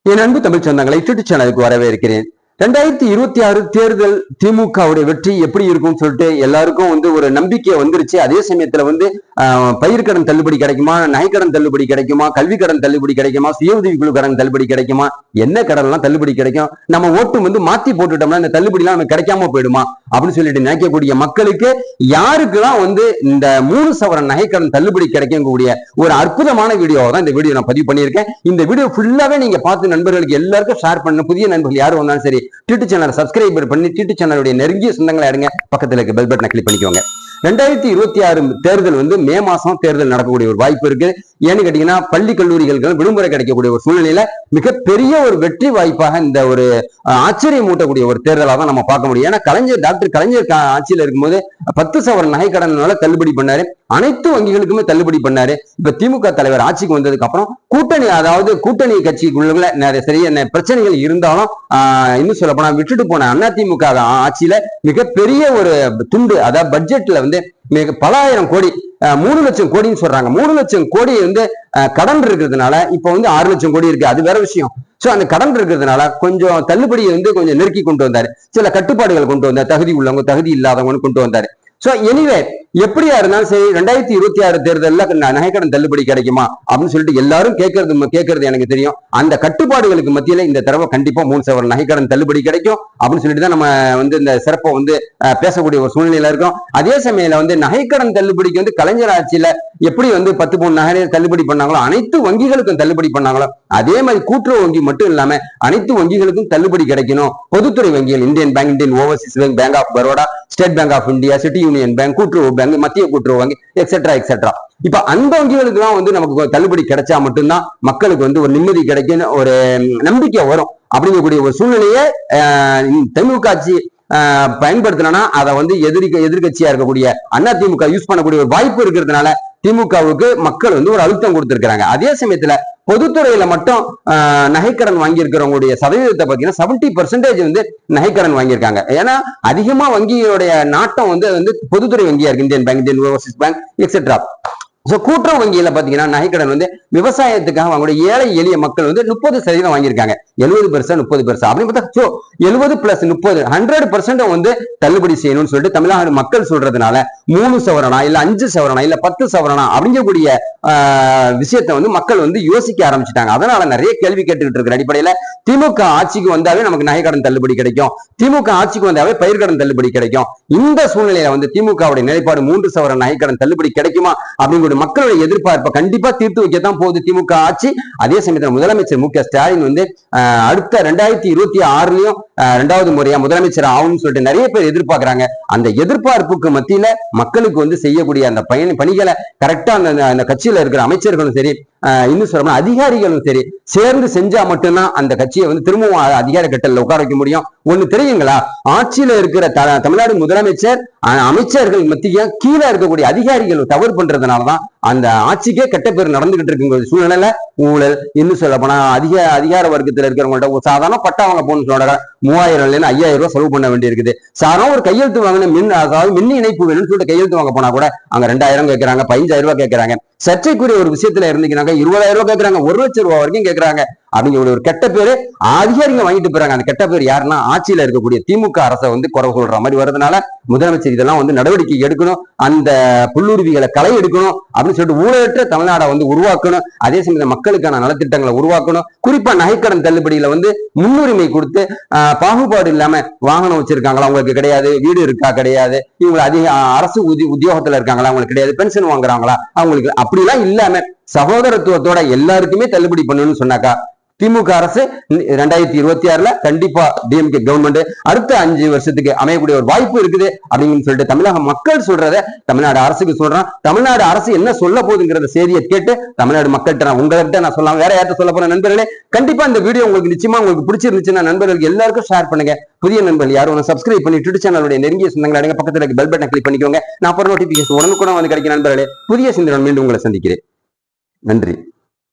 என் அன்பு தமிழ் சொந்தங்களை யூடியூப் சேனலுக்கு வரவேற்கிறேன். 2026 தேர்தல் திமுகவுடைய வெற்றி எப்படி இருக்கும் சொல்லிட்டு எல்லாருக்கும் ஒரு நம்பிக்கை வந்துருச்சு. அதே சமயத்துல பயிர்க்கடன் தள்ளுபடி கிடைக்குமா, நகைக்கடன் தள்ளுபடி கிடைக்குமா, கல்வி கடன் தள்ளுபடி கிடைக்குமா, சுய உதவி குழு கடன் தள்ளுபடி கிடைக்குமா, என்ன கடன் எல்லாம் தள்ளுபடி கிடைக்கும், நம்ம ஓட்டு மாத்தி போட்டுட்டோம்னா இந்த தள்ளுபடி எல்லாம் நமக்கு கிடைக்காம போயிடுமா அப்படின்னு சொல்லிட்டு நினைக்கக்கூடிய மக்களுக்கு யாருக்கெல்லாம் இந்த 3 சவரன் நகைக்கடன் தள்ளுபடி கிடைக்கக்கூடிய ஒரு அற்புதமான வீடியோவை தான் இந்த வீடியோ நான் பதிவு பண்ணியிருக்கேன். இந்த வீடியோ ஃபுல்லாவே நீங்க பார்த்து நண்பர்களுக்கு எல்லாருக்கும் ஷேர் பண்ண, புதிய நண்பர்கள் யாரும் வந்தாலும் சரி யூடியூப் சேனல் சப்ஸ்கிரைபர் பண்ணி யூடியூப் சேனலுடைய நெருங்கிய சொந்தங்களை எடுங்க, பக்கத்துல இருக்க பெல் பட்டனை கிளிக் பண்ணிக்கோங்க. 2026 தேர்தல் மே மாசம் தேர்தல் நடக்கக்கூடிய ஒரு வாய்ப்பு இருக்கு. ஏன்னு கேட்டீங்கன்னா பள்ளி கல்லூரிகளுக்கு விடுமுறை கிடைக்கக்கூடிய ஒரு சூழ்நிலையில மிகப்பெரிய ஒரு வெற்றி வாய்ப்பாக இந்த ஒரு ஆச்சரியம் ஊட்டக்கூடிய ஒரு தேர்தலாக தான் நம்ம பார்க்க முடியும். ஏன்னா டாக்டர் கலைஞர் ஆட்சியில் இருக்கும்போது 10 சவரன் நகை கடனால தள்ளுபடி பண்ணாரு, அனைத்து வங்கிகளுக்குமே தள்ளுபடி பண்ணாரு. இப்ப திமுக தலைவர் ஆட்சிக்கு வந்ததுக்கு அப்புறம் கூட்டணி கட்சிக்குள்ள நிறைய பிரச்சனைகள் இருந்தாலும் இன்னும் சொல்ல போனா விட்டுட்டு போன அதிமுக ஆட்சியில மிகப்பெரிய ஒரு துண்டு, அதாவது பட்ஜெட்ல பல ஆயிரம் கோடி, 3 லட்சம் கோடின்னு சொல்றாங்க. 3 லட்சம் கோடி கடன் இருக்கிறதுனால இப்ப 6 லட்சம் கோடி இருக்கு, அது வேற விஷயம். சோ அந்த கடன் இருக்கிறதுனால கொஞ்சம் தள்ளுபடியை கொஞ்சம் நெருக்கி கொண்டு வந்தாரு, சில கட்டுப்பாடுகள் கொண்டு வந்தார், தகுதி உள்ளவங்க தகுதி இல்லாதவங்க கொண்டு வந்தாரு. சோ எனிவே எப்படியா இருந்தாலும் சரி 2026 தேர்தலில் நகைக்கடன் தள்ளுபடி கிடைக்குமா அப்படின்னு சொல்லிட்டு எல்லாரும் கேட்கறது எனக்கு தெரியும். அந்த கட்டுப்பாடுகளுக்கு மத்தியில இந்த தடவை கண்டிப்பா 3 சவரன் நகைக்கடன் தள்ளுபடி கிடைக்கும் அப்படின்னு சொல்லிட்டு தான் நம்ம இந்த சிறப்பை பேசக்கூடிய ஒரு சூழ்நிலையில இருக்கும். அதே சமயம் நகைக்கடன் தள்ளுபடிக்கு கலைஞர் ஆட்சியில எப்படி 10 பவுன் நகை தள்ளுபடி பண்ணாங்களோ, அனைத்து வங்கிகளுக்கும் தள்ளுபடி பண்ணாங்களோ, அதே மாதிரி கூட்டுறவு வங்கி மட்டும் இல்லாம அனைத்து வங்கிகளுக்கும் தள்ளுபடி கிடைக்கணும். பொதுத்துறை வங்கிகள் Indian bank, Indian overseas bank, bank of Baroda, state bank of India, city union bank, கூட்டுறவு பேங்க், மத்திய கூட்டுறவு வங்கி, எக்ஸெட்ரா. இப்ப அந்த வங்கிகளுக்கு எல்லாம் நமக்கு தள்ளுபடி கிடைச்சா மட்டும்தான் மக்களுக்கு ஒரு நிம்மதி கிடைக்கும், ஒரு நம்பிக்கை வரும். அப்படிங்கக்கூடிய ஒரு சூழ்நிலையை திமுக ஆட்சி பயன்படுத்தினா அதை எதிர்கட்சியா இருக்கக்கூடிய அதிமுக யூஸ் பண்ணக்கூடிய ஒரு வாய்ப்பு இருக்கிறதுனால திமுகவுக்கு மக்கள் ஒரு அழுத்தம் கொடுத்திருக்கிறாங்க. அதே சமயத்துல பொதுத்துறையில மட்டும் நகைக்கடன் வாங்கி இருக்கிறவங்களுடைய சதவீதத்தை பாத்தீங்கன்னா 70% நகைக்கடன் வாங்கியிருக்காங்க. ஏன்னா அதிகமா வங்கியோடைய நாட்டம் பொதுத்துறை வங்கியா இருக்கு, Indian bank, Indian overseas bank, etcetera. கூட்டுறவு வங்கியில பாத்தீங்கன்னா நகைக்கடன் விவசாயத்துக்காக வாங்கக்கூடிய ஏழை எளிய மக்கள் 30% வாங்கியிருக்காங்க. 70% 30% அப்படின்னு பார்த்தா 70 பிளஸ் 30 100% தள்ளுபடி செய்யணும்னு சொல்லிட்டு தமிழ்நாடு மக்கள் சொல்றதுனால 3 சவரனா இல்ல 5 சவரனா இல்ல 10 சவரனா அப்படிங்கக்கூடிய விஷயத்த மக்கள் யோசிக்க ஆரம்பிச்சுட்டாங்க. அதனால நிறைய கேள்வி கேட்டுக்கிட்டு இருக்கிற அடிப்படையில திமுக ஆட்சிக்கு வந்தாவே நமக்கு நகைக்கடன் தள்ளுபடி கிடைக்கும், திமுக ஆட்சிக்கு வந்தாவே பயிர்க்கடன் தள்ளுபடி கிடைக்கும். இந்த சூழ்நிலையில திமுகவுடைய நிலைப்பாடு 3 சவரன் நகைக்கடன் தள்ளுபடி கிடைக்குமா அப்படிங்கிற மக்களுடைய எதிர்பார்ப்பை கண்டிப்பா தீர்த்து வைக்கத்தான் போகுது திமுக ஆட்சி. அதே சமயத்தில் முதலமைச்சர் மு.க. ஸ்டாலின் அடுத்த 2026லயும் 2வது முறையா முதலமைச்சர் ஆகும்னு சொல்லிட்டு நிறைய பேர் எதிர்பார்க்கிறாங்க. அந்த எதிர்பார்ப்புக்கு மத்தியில மக்களுக்கு செய்யக்கூடிய அந்த பணிகளை கரெக்டா அந்த கட்சியில இருக்கிற அமைச்சர்களும் சரி, இன்னும் சொல்ல அதிகாரிகளும் சரி சேர்ந்து செஞ்சா மட்டும்தான் அந்த கட்சியை திரும்பவும் அதிகார கட்டல உட்கார வைக்க முடியும். ஒண்ணு தெரியுங்களா, ஆட்சியில இருக்கிற தமிழ்நாடு முதலமைச்சர் அமைச்சர்கள் மத்திய கீழே இருக்கக்கூடிய அதிகாரிகள் தவறு பண்றதுனாலதான் அந்த ஆட்சிக்கே கெட்ட பேர் நடந்துகிட்டு இருக்குங்கிற சூழ்நிலையில ஊழல், இன்னும் சொல்ல போனா அதிகார வர்க்கத்தில் இருக்கிறவங்கள்ட்ட சாதாரண பட்டா வாங்க போகணும்னு சொல்றாங்க, 3000 இல்லைன்னா 5000 செலவு பண்ண வேண்டி இருக்குது. சாதாரண ஒரு கையெழுத்து வாங்கின அதாவது மின் இணைப்பு வேணும்னு சொல்லிட்டு கையெழுத்து வாங்க போனா கூட அங்க 2000 கேட்கறாங்க, 15000 கேட்கறாங்க. சர்ச்சைக்குரிய ஒரு விஷயத்துல இருந்தீங்கன்னா 20000 கேட்கறாங்க, 1 லட்சம் ரூபாய் வரைக்கும் கேட்கறாங்க. அப்படிங்கிற ஒரு கெட்ட பேரு அதிகாரிகள் வாங்கிட்டு போறாங்க. அந்த கெட்ட பேர் யாருன்னா ஆட்சியில இருக்கக்கூடிய திமுக அரசை குறை சொல்ற மாதிரி வருதுனால முதலமைச்சர் இதெல்லாம் நடவடிக்கை எடுக்கணும், அந்த புல்லுருவிகளை களை எடுக்கணும் அப்படின்னு சொல்லிட்டு ஊழலற்ற தமிழ்நாடை உருவாக்கணும். அதே சமயத்தில் மக்களுக்கான நலத்திட்டங்களை உருவாக்கணும். குறிப்பா நகைக்கடன் தள்ளுபடியில முன்னுரிமை கொடுத்து பாகுபாடு இல்லாம வாகனம் வச்சிருக்காங்களா அவங்களுக்கு கிடையாது, வீடு இருக்கா கிடையாது, இவங்க அதிக அரசு உத்தியோகத்துல இருக்காங்களா அவங்களுக்கு கிடையாது, பென்ஷன் வாங்குறாங்களா அவங்களுக்கு, அப்படிலாம் இல்லாம சகோதரத்துவத்தோட எல்லாருக்குமே தள்ளுபடி பண்ணணும்னு சொன்னாக்கா திமுக அரசு 2026ல கண்டிப்பா டிஎம்கே கவர்மெண்ட் அடுத்த 5 வருஷத்துக்கு அமையக்கூடிய ஒரு வாய்ப்பு இருக்குது அப்படின்னு சொல்லிட்டு தமிழக மக்கள் சொல்றத தமிழ்நாடு அரசுக்கு சொல்றான். தமிழ்நாடு அரசு என்ன சொல்ல போகுதுங்கிற செய்தியை கேட்டு தமிழ்நாடு மக்கள்கிட்ட உங்ககிட்ட நான் சொல்லலாம், வேற யார்ட்ட சொல்ல போன நண்பர்களே, கண்டிப்பா இந்த வீடியோ உங்களுக்கு நிச்சயமா உங்களுக்கு பிடிச்சிருந்துச்சுன்னா நண்பர்களுக்கு எல்லாருக்கும் ஷேர் பண்ணுங்க. புதிய நண்பர்கள் யாரும் சப்ஸ்கிரைப் பண்ணி யூடியூப் சேனலுடைய நெருங்கிய சொந்தங்களை அடங்க பக்கத்துல பெல் பட்டனை கிளிக் பண்ணிக்கோங்க. நான் போற நோட்டிபிகேஷன் உடனுக்குடன் கிடைக்கும் நண்பர்களே. புதிய சிந்தனை மீண்டும் உங்களை சந்திக்கிறேன். நன்றி.